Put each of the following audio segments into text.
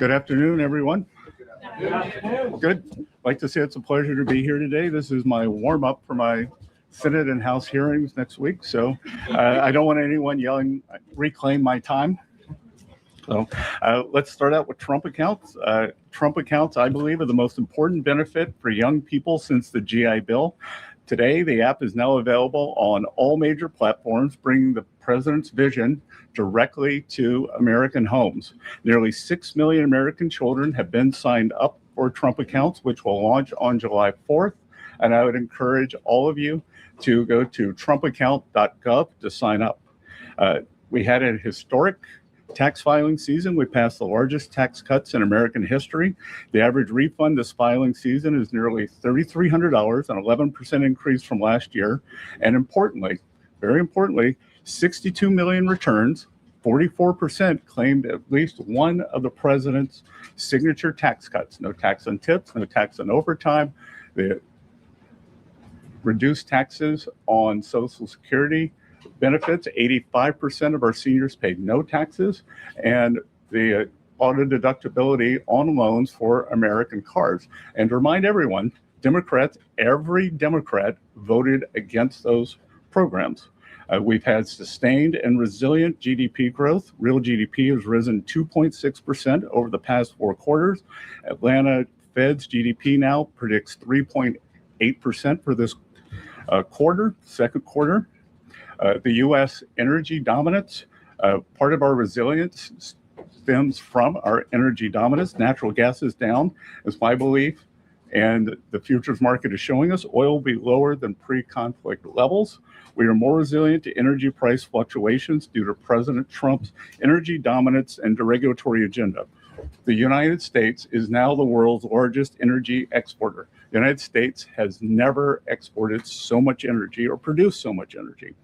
Good afternoon, everyone. Good. I'd like to say it's a pleasure to be here today. This is my warm-up for my Senate and House hearings next week, so I don't want anyone yelling, reclaim my time. So let's start out with Trump accounts. Trump accounts, I believe, are the most important benefit for young people since the GI Bill. Today, the app is now available on all major platforms, bringing the president's vision directly to American homes. Nearly 6 million American children have been signed up for Trump accounts, which will launch on July 4th. And I would encourage all of you to go to trumpaccount.gov to sign up. We had a historic tax filing season. We passed the largest tax cuts in American history. The average refund this filing season is nearly $3,300, an 11% increase from last year. And importantly, very importantly, 62 million returns, 44% claimed at least one of the president's signature tax cuts. No tax on tips, no tax on overtime, the reduced taxes on Social Security benefits. 85% of our seniors paid no taxes, and the auto deductibility on loans for American cars. And to remind everyone, Democrats, every Democrat voted against those programs. We've had sustained and resilient GDP growth. Real GDP has risen 2.6% over the past 4 quarters. Atlanta Fed's GDP now predicts 3.8% for this second quarter. The U.S. energy dominance, part of our resilience stems from our energy dominance. Natural gas is down, is my belief, and the futures market is showing us oil will be lower than pre-conflict levels. We are more resilient to energy price fluctuations due to President Trump's energy dominance and deregulatory agenda. The United States is now the world's largest energy exporter. The United States has never exported so much energy or produced so much energy.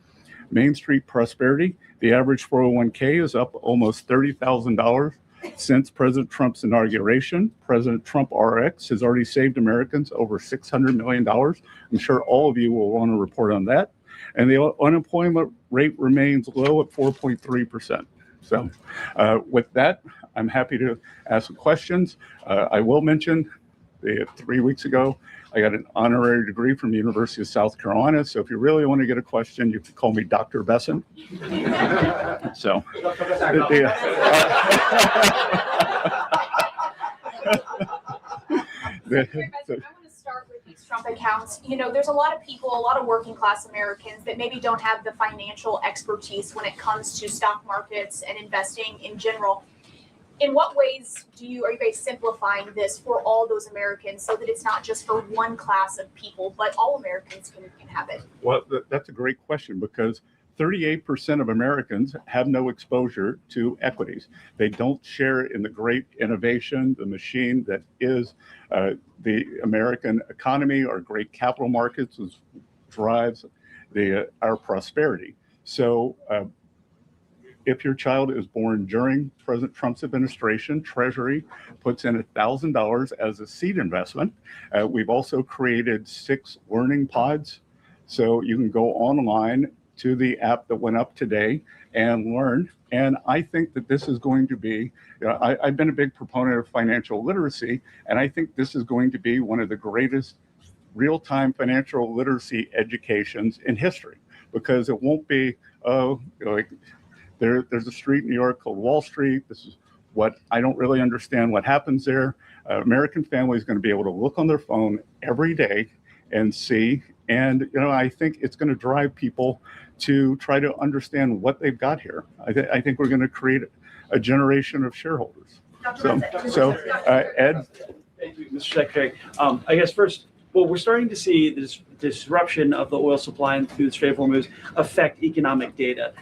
Main Street prosperity, the average 401k is up almost $30,000 since President Trump's inauguration. President Trump RX has already saved Americans over $600 million. I'm sure all of you will want to report on that. And the unemployment rate remains low at 4.3%. So with that, I'm happy to ask questions. I will mention 3 weeks ago, I got an honorary degree from the University of South Carolina. So if you really want to get a question, you can call me Dr. Bessent. So, start with these Trump accounts. You know, there's a lot of people, a lot of working class Americans that maybe don't have the financial expertise when it comes to stock markets and investing in general. In what ways are you guys simplifying this for all those Americans so that it's not just for one class of people, but all Americans can have it? Well, that's a great question, because 38% of Americans have no exposure to equities. They don't share in the great innovation, the machine that is the American economy. Our great capital markets drives our prosperity. So if your child is born during President Trump's administration, Treasury puts in $1,000 as a seed investment. We've also created 6 learning pods. So you can go online to the app that went up today and learn. And I think that this is going to be, I've been a big proponent of financial literacy, and I think this is going to be one of the greatest real-time financial literacy educations in history, because it won't be, there's a street in New York called Wall Street. This is what I don't really understand what happens there. American family is going to be able to look on their phone every day and see. And, I think it's going to drive people to try to understand what they've got here. I think we're going to create a generation of shareholders. Ed? Thank you, Mr. Secretary. I guess first, we're starting to see this disruption of the oil supply through the Strait of Hormuz affect economic data.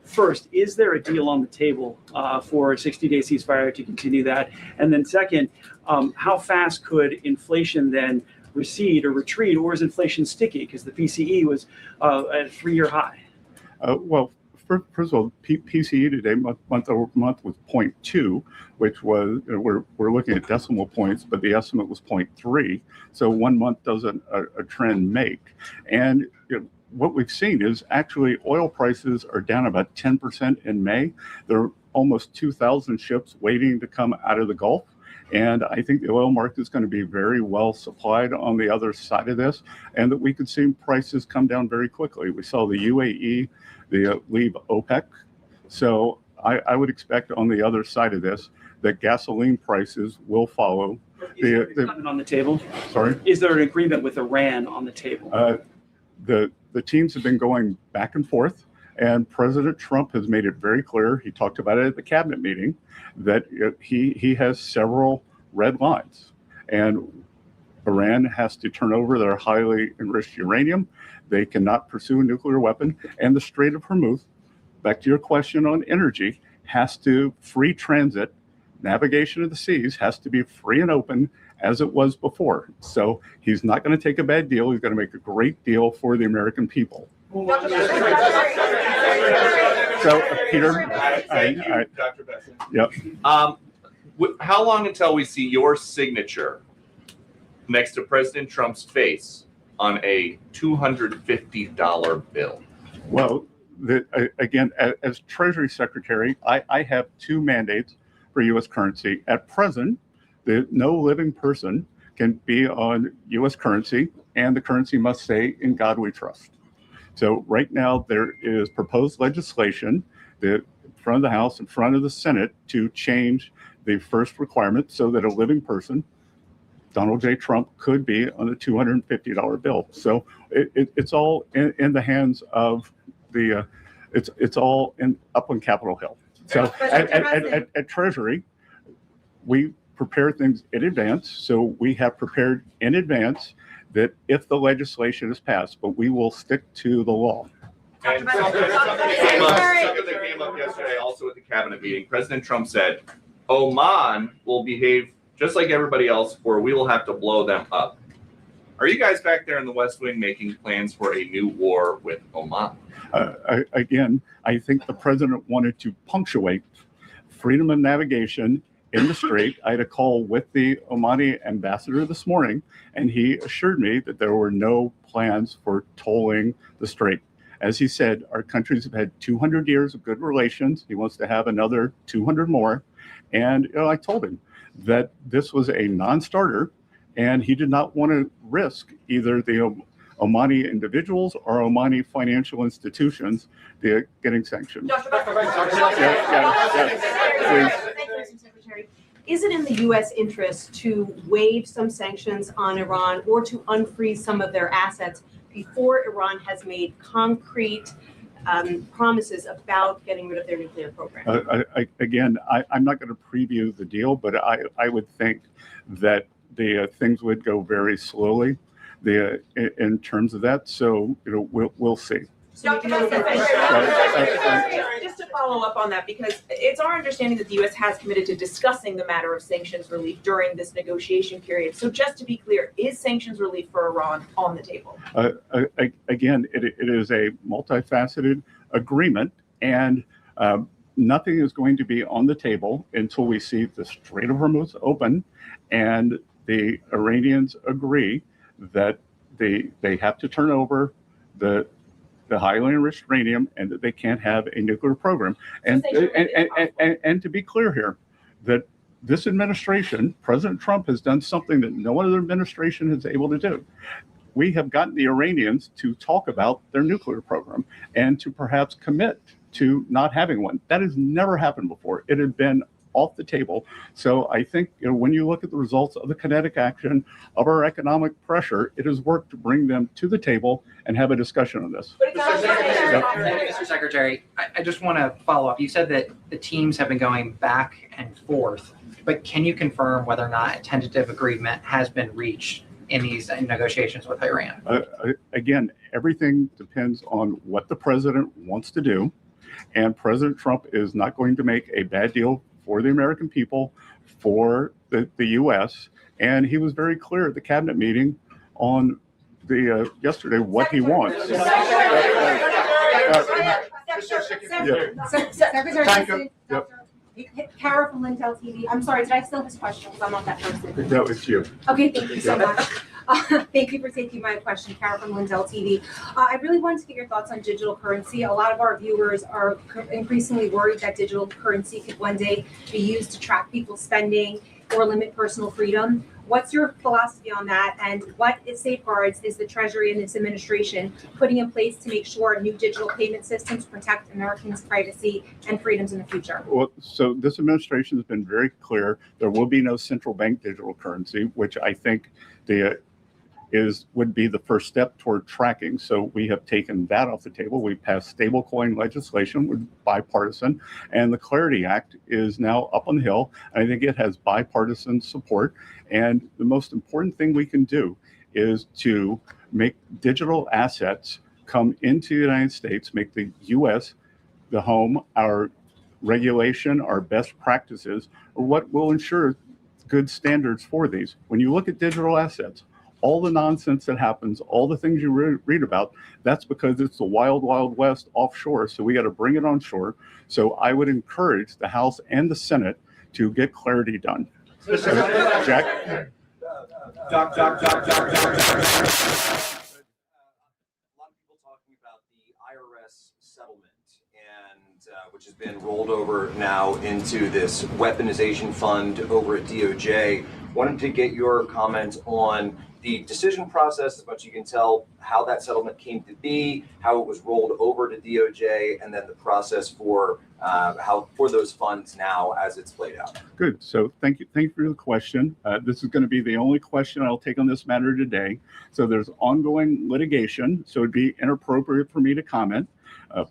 First, is there a deal on the table for a 60-day ceasefire to continue that? And then second, how fast could inflation then recede or retreat, or is inflation sticky? Because the PCE was at a 3-year high. First of all, PCE today, month over month, was 0.2, which was, we're looking at decimal points, but the estimate was 0.3. So 1 month doesn't a trend make. And what we've seen is actually oil prices are down about 10% in May. They're almost 2,000 ships waiting to come out of the Gulf. And I think the oil market is going to be very well supplied on the other side of this, and that we could see prices come down very quickly. We saw the UAE leave OPEC. So I would expect on the other side of this that gasoline prices will follow. Is there an agreement on the table? Sorry? Is there an agreement with Iran on the table? The teams have been going back and forth, and President Trump has made it very clear, he talked about it at the cabinet meeting, that he has several red lines. And Iran has to turn over their highly enriched uranium. They cannot pursue a nuclear weapon. And the Strait of Hormuz, back to your question on energy, has to free transit. Navigation of the seas has to be free and open as it was before. So he's not going to take a bad deal. He's going to make a great deal for the American people. So, Peter, Thank you, Dr. Bessent. Yep. How long until we see your signature next to President Trump's face on a $250 bill? Well, again, as Treasury Secretary, I have two mandates for U.S. currency. At present, no living person can be on U.S. currency, and the currency must say, "In God we trust." So right now, there is proposed legislation in front of the House, in front of the Senate, to change the first requirement so that a living person, Donald J. Trump, could be on a $250 bill. So it's all in the hands of the, it's all up on Capitol Hill. So at Treasury, we prepare things in advance. So we have prepared in advance that if the legislation is passed, but we will stick to the law. And something that came up yesterday also at the cabinet meeting, President Trump said, Oman will behave just like everybody else, or we will have to blow them up. Are you guys back there in the West Wing making plans for a new war with Oman? Again, I think the president wanted to punctuate freedom of navigation in the strait. I had a call with the Omani ambassador this morning, and he assured me that there were no plans for tolling the strait. As he said, our countries have had 200 years of good relations. He wants to have another 200 more. And I told him that this was a non-starter, and he did not want to risk either the Omani individuals or Omani financial institutions getting sanctioned. Secretary, is it in the U.S. interest to waive some sanctions on Iran or to unfreeze some of their assets before Iran has made concrete promises about getting rid of their nuclear program? I'm not going to preview the deal, but I would think that the things would go very slowly in terms of that. So we'll see. Just to follow up on that, because it's our understanding that the U.S. has committed to discussing the matter of sanctions relief during this negotiation period. So just to be clear, is sanctions relief for Iran on the table? Again, it is a multifaceted agreement, and nothing is going to be on the table until we see the Strait of Hormuz open and the Iranians agree that they have to turn over the highly enriched uranium and that they can't have a nuclear program. And to be clear here, that this administration, President Trump, has done something that no other administration is able to do. We have gotten the Iranians to talk about their nuclear program and to perhaps commit to not having one. That has never happened before. It had been off the table. So I think when you look at the results of the kinetic action of our economic pressure, it has worked to bring them to the table and have a discussion on this. Mr. Secretary, I just want to follow up. You said that the teams have been going back and forth, but can you confirm whether or not a tentative agreement has been reached in these negotiations with Iran? Again, everything depends on what the president wants to do, and President Trump is not going to make a bad deal for the American people, for the U.S., and he was very clear at the cabinet meeting on the yesterday what he wants. Secretary, Kara from Lindell TV. I'm sorry, did I steal his question? Because I'm not that person. That was you. Okay, thank you so much. Thank you for taking my question, Kara from Lindell TV. I really wanted to get your thoughts on digital currency. A lot of our viewers are increasingly worried that digital currency could one day be used to track people's spending or limit personal freedom. What's your philosophy on that, and what safeguards is the Treasury and this administration putting in place to make sure new digital payment systems protect Americans' privacy and freedoms in the future? Well, so this administration has been very clear. There will be no central bank digital currency, which I think would be the first step toward tracking. So we have taken that off the table. We passed stablecoin legislation with bipartisan, and the Clarity Act is now up on the hill. I think it has bipartisan support. And the most important thing we can do is to make digital assets come into the United States, make the U.S. the home. Our regulation, our best practices are what will ensure good standards for these. When you look at digital assets, all the nonsense that happens, all the things you read about, that's because it's the wild, wild west offshore. So we got to bring it on shore. So I would encourage the House and the Senate to get clarity done. Jack? Doc. A lot of people talking about the IRS settlement, and which has been rolled over now into this weaponization fund over at DOJ. Wanted to get your comment on the decision process, as much as you can tell, how that settlement came to be, how it was rolled over to DOJ, and then the process for those funds now as it's played out. Good. So thank you for the question. This is going to be the only question I'll take on this matter today. So there's ongoing litigation, so it'd be inappropriate for me to comment.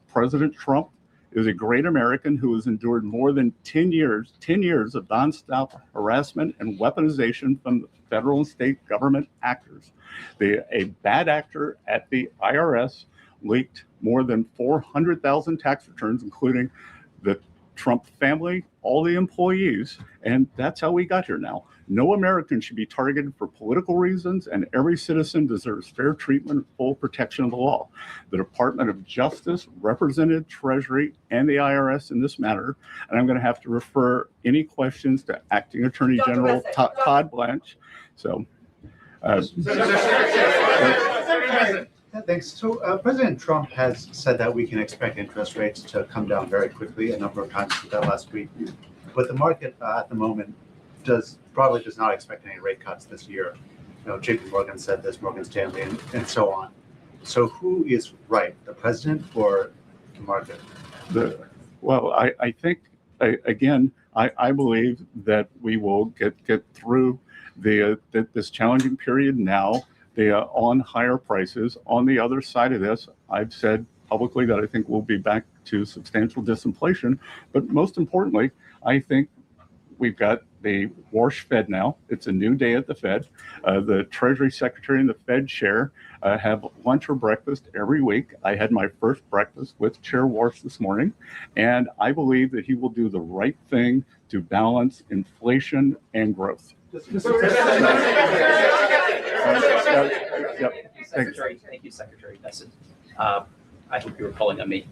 President Trump is a great American who has endured more than 10 years of nonstop harassment and weaponization from the federal and state government actors. A bad actor at the IRS leaked more than 400,000 tax returns, including the Trump family, all the employees, and that's how we got here now. No American should be targeted for political reasons, and every citizen deserves fair treatment and full protection of the law. The Department of Justice represented Treasury and the IRS in this matter, and I'm going to have to refer any questions to Acting Attorney General Todd Blanche. So, thanks. So President Trump has said that we can expect interest rates to come down very quickly a number of times that last week. But the market at the moment probably does not expect any rate cuts this year. You know, JP Morgan said this, Morgan Stanley, and so on. So who is right, the president or the market? Well, I think, again, I believe that we will get through this challenging period now. On higher prices. On the other side of this, I've said publicly that I think we'll be back to substantial disinflation. But most importantly, I think we've got the Warsh Fed now. It's a new day at the Fed. The Treasury Secretary and the Fed Chair have lunch or breakfast every week. I had my first breakfast with Chair Warsh this morning, and I believe that he will do the right thing to balance inflation and growth. Secretary, thank you, Secretary Bessent. I hope you were calling on me.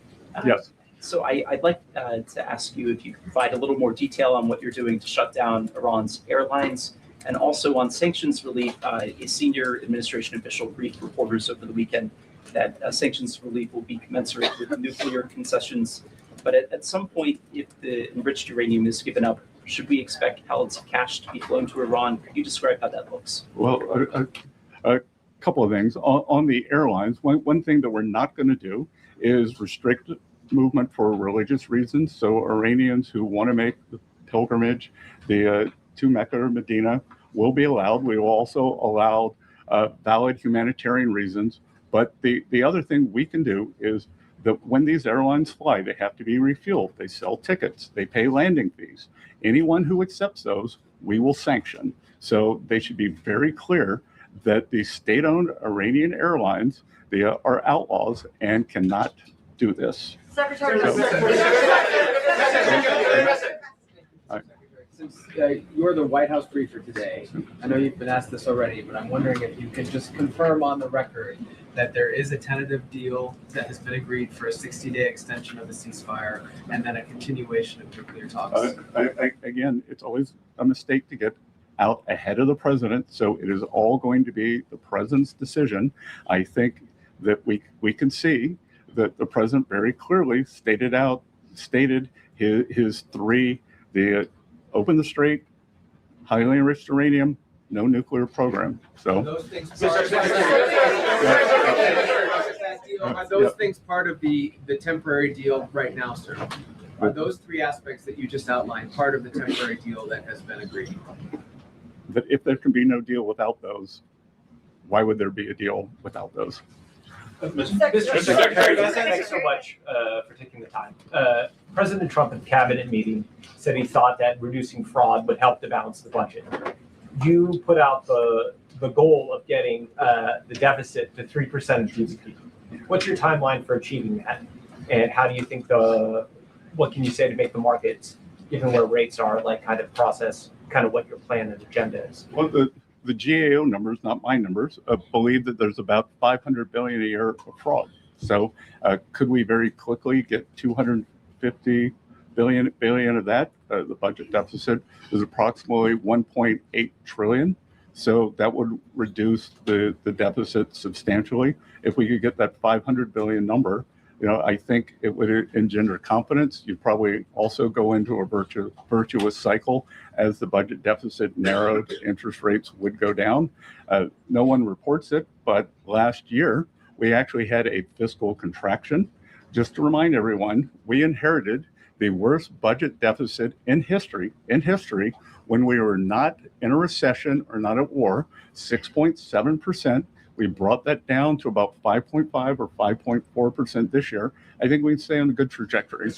Yes. So I'd like to ask you if you could provide a little more detail on what you're doing to shut down Iran's airlines, and also on sanctions relief. A senior administration official briefed reporters over the weekend that sanctions relief will be commensurate with nuclear concessions. But at some point, if the enriched uranium is given up, should we expect pallets of cash to be flown to Iran? Could you describe how that looks? Well, a couple of things. On the airlines, one thing that we're not going to do is restrict movement for religious reasons. So Iranians who want to make the pilgrimage to Mecca or Medina will be allowed. We will also allow valid humanitarian reasons. But the other thing we can do is that when these airlines fly, they have to be refueled. They sell tickets. They pay landing fees. Anyone who accepts those, we will sanction. So they should be very clear that the state-owned Iranian airlines, they are outlaws and cannot do this. Secretary. Since you're the White House briefer today, I know you've been asked this already, but I'm wondering if you can just confirm on the record that there is a tentative deal that has been agreed for a 60-day extension of the ceasefire and then a continuation of nuclear talks? Again, it's always a mistake to get out ahead of the president, so it is all going to be the president's decision. I think that we can see that the president very clearly stated his three: the open the strait, highly enriched uranium, no nuclear program. So Those things are those things part of the temporary deal right now, sir? Are those three aspects that you just outlined part of the temporary deal that has been agreed? that if there can be no deal without those, why would there be a deal without those? Mr. Secretary, thanks so much for taking the time. President Trump at the cabinet meeting said he thought that reducing fraud would help to balance the budget. You put out the goal of getting the deficit to 3% of GDP. What's your timeline for achieving that? And how do you think what can you say to make the markets, given where rates are, like kind of process kind of what your plan and agenda is? Well, the GAO numbers, not my numbers, believe that there's about $500 billion a year of fraud. So could we very quickly get $250 billion of that? The budget deficit is approximately $1.8 trillion. So that would reduce the deficit substantially. If we could get that $500 billion number, I think it would engender confidence. You'd probably also go into a virtuous cycle. As the budget deficit narrowed, interest rates would go down. No one reports it, but last year we actually had a fiscal contraction. Just to remind everyone, we inherited the worst budget deficit in history when we were not in a recession or not at war, 6.7%. We brought that down to about 5.5 or 5.4% this year. I think we can stay on a good trajectory.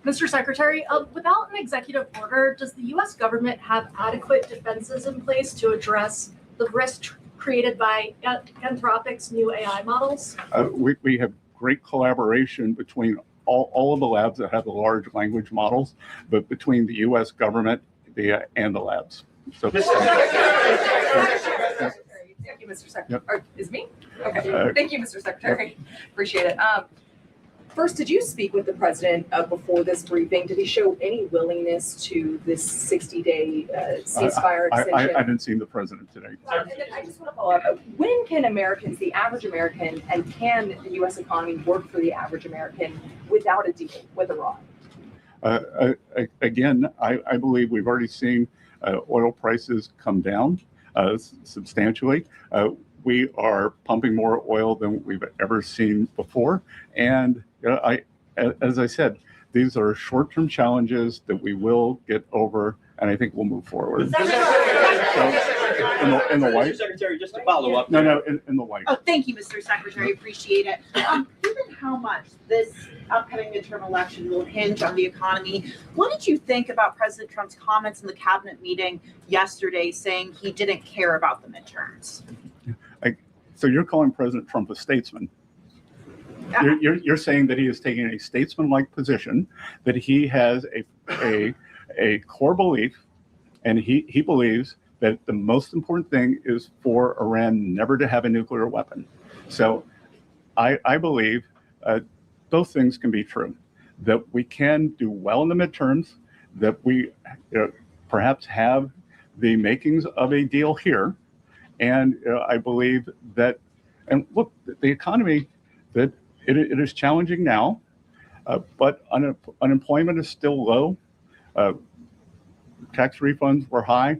Mr. Secretary, without an executive order, does the U.S. government have adequate defenses in place to address the risk created by Anthropic's new AI models? We have great collaboration between all of the labs that have the large language models, but between the U.S. government and the labs. So, Thank you, Mr. Secretary. Or, is me? Okay. Thank you, Mr. Secretary. Appreciate it. First, did you speak with the president before this briefing? Did he show any willingness to this 60-day ceasefire extension? I haven't seen the president today. And then I just want to follow up. When can Americans, the average American, and can the U.S. economy work for the average American without a deal with Iran? Again, I believe we've already seen oil prices come down substantially. We are pumping more oil than we've ever seen before. And as I said, these are short-term challenges that we will get over, and I think we'll move forward. In the white. Mr. Secretary, just to follow up. No, in the white. Oh, thank you, Mr. Secretary. Appreciate it. Given how much this upcoming midterm election will hinge on the economy, what did you think about President Trump's comments in the cabinet meeting yesterday saying he didn't care about the midterms? So you're calling President Trump a statesman. You're saying that he is taking a statesman-like position, that he has a core belief, and he believes that the most important thing is for Iran never to have a nuclear weapon. So I believe both things can be true, that we can do well in the midterms, that we perhaps have the makings of a deal here. And I believe that, and look, the economy, that it is challenging now, but unemployment is still low. Tax refunds were high,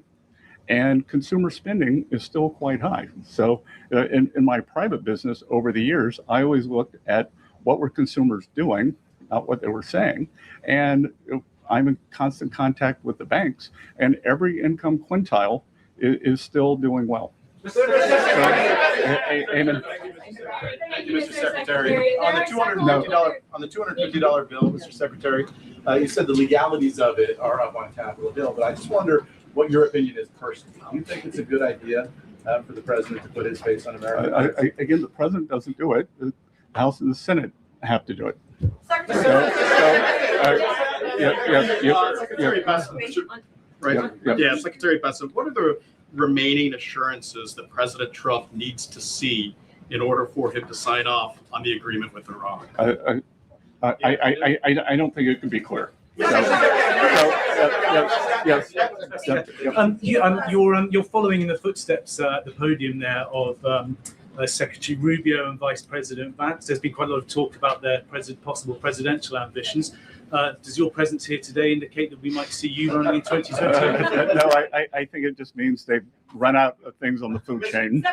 and consumer spending is still quite high. So in my private business over the years, I always looked at what were consumers doing, not what they were saying. And I'm in constant contact with the banks, and every income quintile is still doing well. Amen. Thank you, Mr. Secretary. On the $250 bill, Mr. Secretary, you said the legalities of it are up on Capitol Hill, but I just wonder what your opinion is personally. Do you think it's a good idea for the president to put his face on America? Again, the president doesn't do it. The House and the Senate have to do it. Secretary Bessent, Secretary Bessent, what are the remaining assurances that President Trump needs to see in order for him to sign off on the agreement with Iran? I don't think it could be clear. You're following in the footsteps at the podium there of Secretary Rubio and Vice President Vance. There's been quite a lot of talk about their possible presidential ambitions. Does your presence here today indicate that we might see you running in 2020? No, I think it just means they've run out of things on the food chain.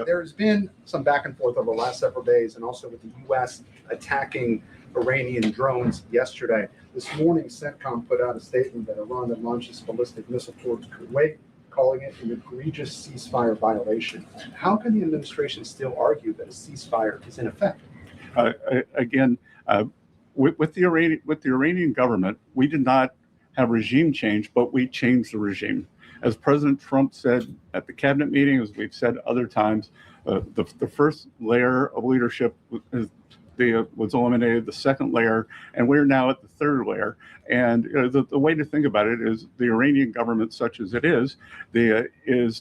There's been some back and forth over the last several days, and also with the U.S. attacking Iranian drones yesterday. This morning, CENTCOM put out a statement that Iran had launched its ballistic missile towards Kuwait, calling it an egregious ceasefire violation. How can the administration still argue that a ceasefire is in effect? Again, with the Iranian government, we did not have regime change, but we changed the regime. As President Trump said at the cabinet meeting, as we've said other times, the first layer of leadership was eliminated, the second layer, and we're now at the third layer. And the way to think about it is the Iranian government, such as it is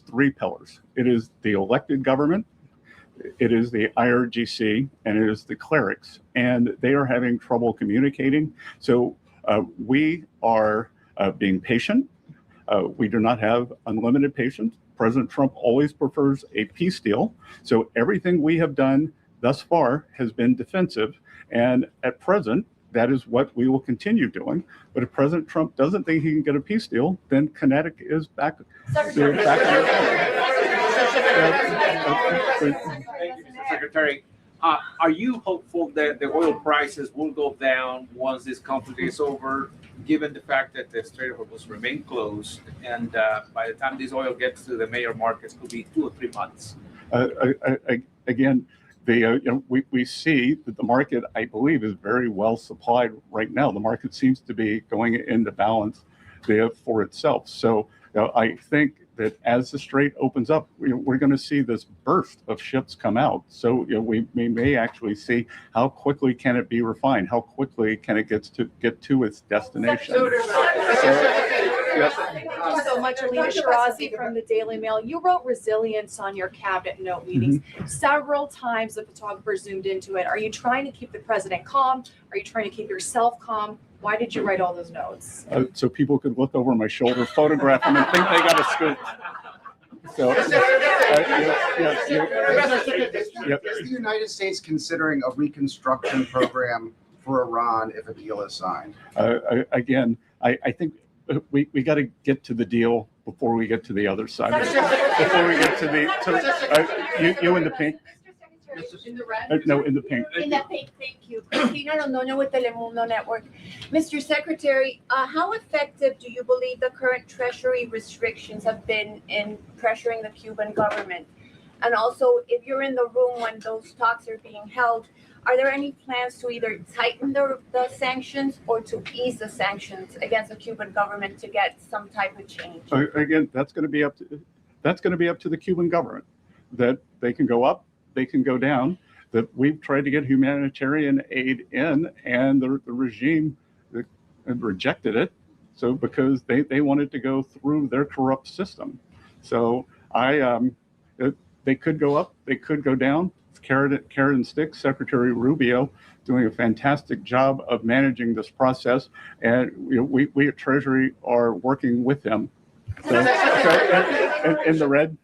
three pillars. It is the elected government, it is the IRGC, and it is the clerics. And they are having trouble communicating. So we are being patient. We do not have unlimited patience. President Trump always prefers a peace deal. So everything we have done thus far has been defensive. And at present, that is what we will continue doing. But if President Trump doesn't think he can get a peace deal, then kinetic is back. Thank you, Mr. Secretary. Are you hopeful that the oil prices will go down once this conflict is over, given the fact that the Strait of Hormuz remain closed, and by the time this oil gets to the major markets, could be 2 or 3 months? Again, we see that the market, I believe, is very well supplied right now. The market seems to be going into balance for itself. So I think that as the Strait opens up, we're going to see this burst of ships come out. So we may actually see how quickly can it be refined, how quickly can it get to its destination. Thank you so much, Alina Shirazi from the Daily Mail. You wrote resilience on your cabinet note meetings. Several times the photographer zoomed into it. Are you trying to keep the president calm? Are you trying to keep yourself calm? Why did you write all those notes? So people could look over my shoulder, photograph them, and think they got a scoop. So, Is the United States considering a reconstruction program for Iran if a deal is signed? Again, I think we got to get to the deal before we get to the other side. Before we get to you in the pink. In the red? No, in the pink. In the pink, thank you. Cristina Londoño with Telemundo Network. Mr. Secretary, how effective do you believe the current Treasury restrictions have been in pressuring the Cuban government? And also, if you're in the room when those talks are being held, are there any plans to either tighten the sanctions or to ease the sanctions against the Cuban government to get some type of change? Again, that's going to be up to the Cuban government. That they can go up, they can go down. That we've tried to get humanitarian aid in, and the regime rejected it. So because they wanted to go through their corrupt system. So they could go up, they could go down. It's carrot and stick. Secretary Rubio doing a fantastic job of managing this process, and we at Treasury are working with him. So in the red.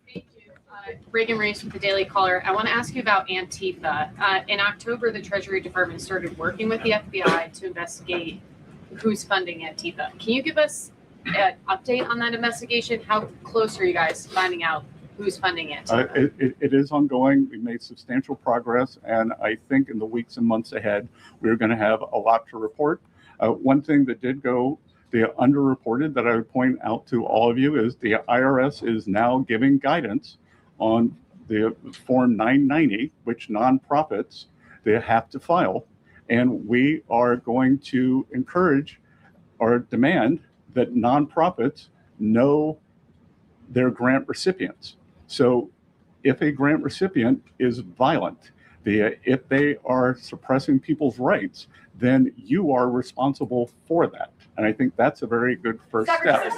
Reagan Reeves with the Daily Caller. I want to ask you about Antifa. In October, the Treasury Department started working with the FBI to investigate who's funding Antifa. Can you give us an update on that investigation? How close are you guys finding out who's funding Antifa? It is ongoing. We've made substantial progress, and I think in the weeks and months ahead, we're going to have a lot to report. One thing that did go underreported that I would point out to all of you is the IRS is now giving guidance on the Form 990, which nonprofits they have to file. And we are going to encourage or demand that nonprofits know their grant recipients. So if a grant recipient is violent, if they are suppressing people's rights, then you are responsible for that. And I think that's a very good first step.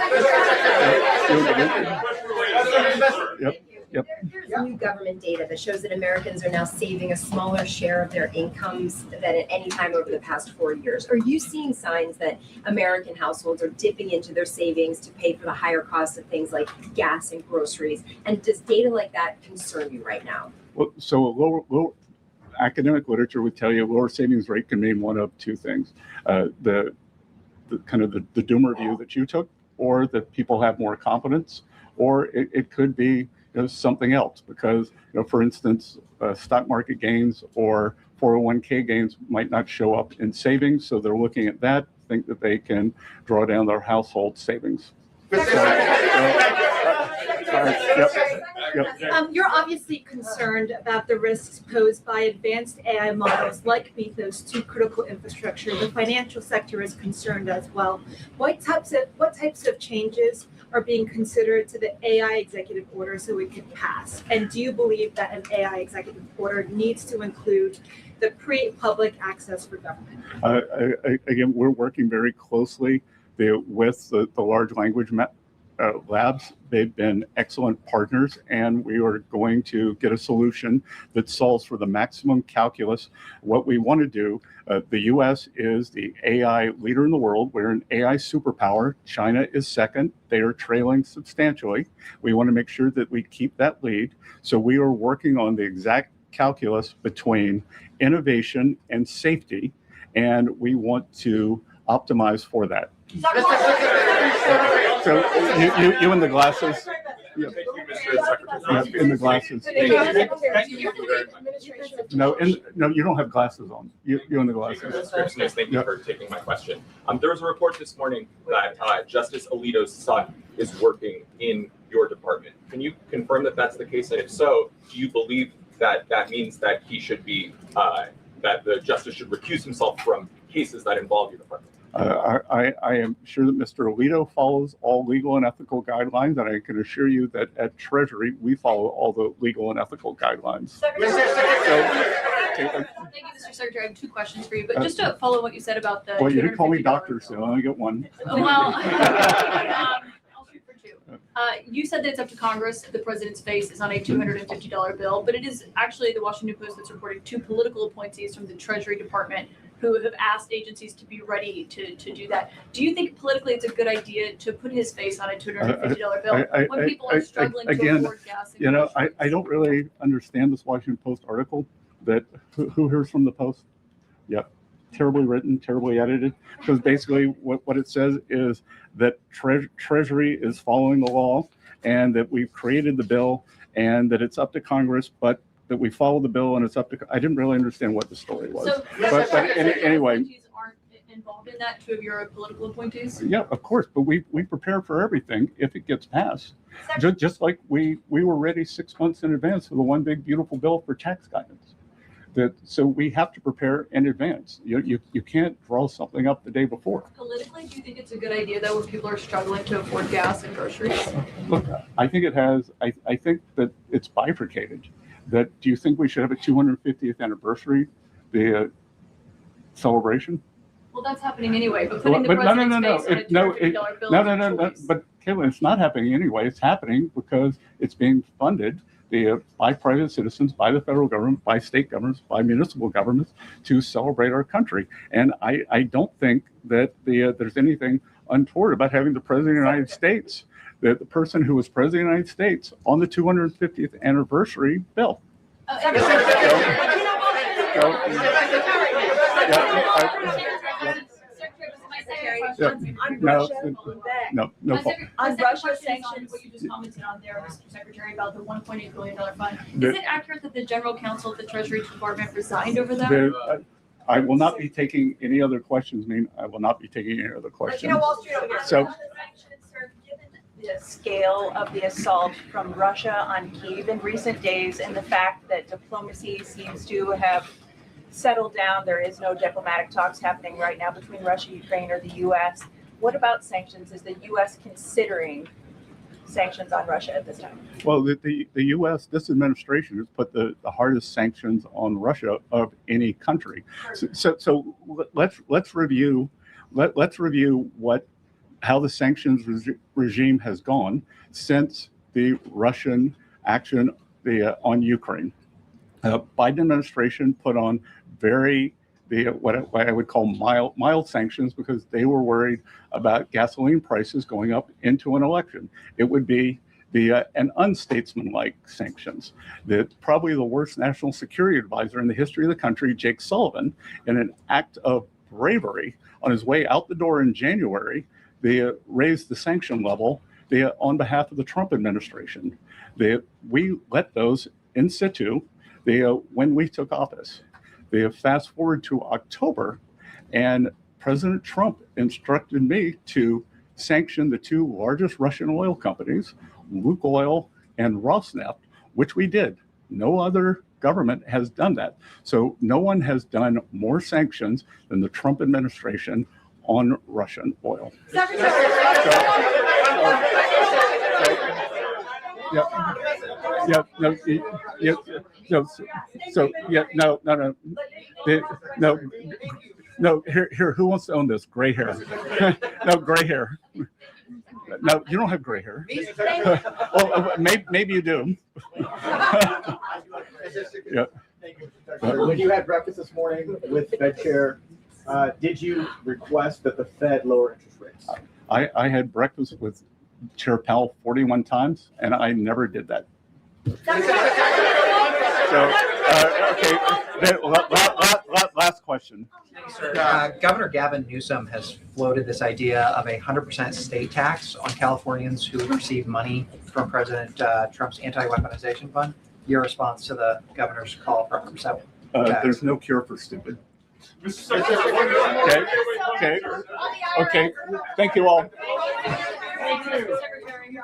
Yep. There's new government data that shows that Americans are now saving a smaller share of their incomes than at any time over the past 4 years. Are you seeing signs that American households are dipping into their savings to pay for the higher costs of things like gas and groceries? And does data like that concern you right now? Well, so a lower academic literature would tell you a lower savings rate can mean one of two things. The kind of the doomer view that you took, or that people have more confidence, or it could be something else, because for instance, stock market gains or 401k gains might not show up in savings, so they're looking at that, think that they can draw down their household savings. You're obviously concerned about the risks posed by advanced AI models like Mythos to critical infrastructure. The financial sector is concerned as well. What types of changes are being considered to the AI executive order so it can pass? And do you believe that an AI executive order needs to include the pre-public access for government? Again, we're working very closely with the large language labs. They've been excellent partners, and we are going to get a solution that solves for the maximum calculus. What we want to do, the U.S. is the AI leader in the world. We're an AI superpower. China is second. They are trailing substantially. We want to make sure that we keep that lead. So we are working on the exact calculus between innovation and safety, and we want to optimize for that. So you in the glasses. Yeah. Yeah, in the glasses. No, you don't have glasses on. You in the glasses. Thank you for taking my question. There was a report this morning that Justice Alito's son is working in your department. Can you confirm that that's the case? And if so, do you believe that that means that he should be, that the justice should recuse himself from cases that involve your department? I am sure that Mr. Alito follows all legal and ethical guidelines, and I can assure you that at Treasury, we follow all the legal and ethical guidelines. Thank you, Mr. Secretary. I have two questions for you, but just to follow what you said about the. Well, you did call me doctor, so I only get one. Well, I'll shoot for two. You said that it's up to Congress. The president's face is on a $250 bill, but it is actually the Washington Post that's reporting two political appointees from the Treasury Department who have asked agencies to be ready to do that. Do you think politically it's a good idea to put his face on a $250 bill when people are struggling to afford gas? I don't really understand this Washington Post article. That who hears from the Post? Yep. Terribly written, terribly edited. Because basically what it says is that Treasury is following the law, and that we've created the bill, and that it's up to Congress, but that we follow the bill and it's up to. I didn't really understand what the story was. So, but anyway. Aren't involved in that, two of your political appointees? Yeah, of course, but we prepare for everything if it gets passed. Just like we were ready 6 months in advance for the one big beautiful bill for tax guidance. So we have to prepare in advance. You can't draw something up the day before. Politically, do you think it's a good idea though when people are struggling to afford gas and groceries? Look, I think it has. I think that it's bifurcated. Do you think we should have a 250th anniversary, the celebration? Well, that's happening anyway. But putting the president's face on a $250 bill. No. But Caitlin, it's not happening anyway. It's happening because it's being funded by private citizens, by the federal government, by state governments, by municipal governments to celebrate our country. And I don't think that there's anything untoward about having the president of the United States, the person who was president of the United States, on the 250th anniversary bill. No. On Russia sanctions, what you just commented on there, Mr. Secretary, about the $1.8 billion fund. Is it accurate that the General Counsel of the Treasury Department resigned over that? I will not be taking any other questions. I will not be taking any other questions. Wall Street over here. So. The scale of the assault from Russia on Kyiv in recent days, and the fact that diplomacy seems to have settled down. There is no diplomatic talks happening right now between Russia, Ukraine, or the U.S. What about sanctions? Is the U.S. considering sanctions on Russia at this time? Well, the U.S., this administration has put the hardest sanctions on Russia of any country. So let's review let's review how the sanctions regime has gone since the Russian action on Ukraine. Biden administration put on what I would call mild sanctions because they were worried about gasoline prices going up into an election. It would be an unstatesmanlike sanctions. Probably the worst national security advisor in the history of the country, Jake Sullivan, in an act of bravery on his way out the door in January, they raised the sanction level on behalf of the Trump administration. We let those in situ when we took office. Fast forward to October, and President Trump instructed me to sanction the two largest Russian oil companies, Lukoil and Rosneft, which we did. No other government has done that. So no one has done more sanctions than the Trump administration on Russian oil. No, here, who wants to own this? Gray hair. No, gray hair. No, you don't have gray hair. Well, maybe you do. Yeah. When you had breakfast this morning with Fed Chair, did you request that the Fed lower interest rates? I had breakfast with Chair Powell 41 times, and I never did that. Okay. Last question. Governor Gavin Newsom has floated this idea of a 100% state tax on Californians who receive money from President Trump's anti-weaponization fund. Your response to the governor's call for 100%? There's no cure for stupid. Okay. Thank you all. Thank you, Secretary.